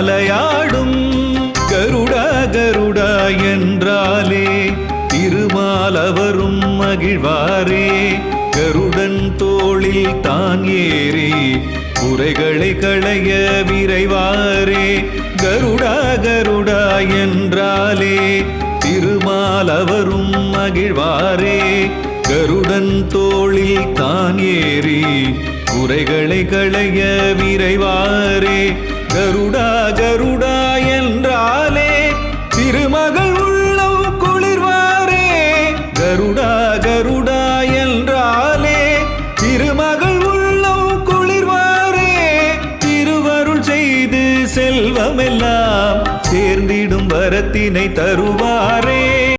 அலையாடும் கருடா கருடா என்றாலே திருமாலவரும் மகிழ்வாரே கருடன் தோளில் தான் ஏறி குறைகளை களைய விரைவாரே கருடா கருடா என்றாலே திருமாலவரும் மகிழ்வாரே கருடன் தோளில் தான் ஏறி குறைகளை களைய விரைவாரே கருடா கருடா என்றாலே திருமகள் உள்ளம் குளிர்வாரே கருடா கருடா என்றாலே திருமகள் உள்ளம் குளிர்வாரே திருவருள் செய்து செல்வமெல்லாம் சேர்ந்திடும் வரத்தினை தருவாரே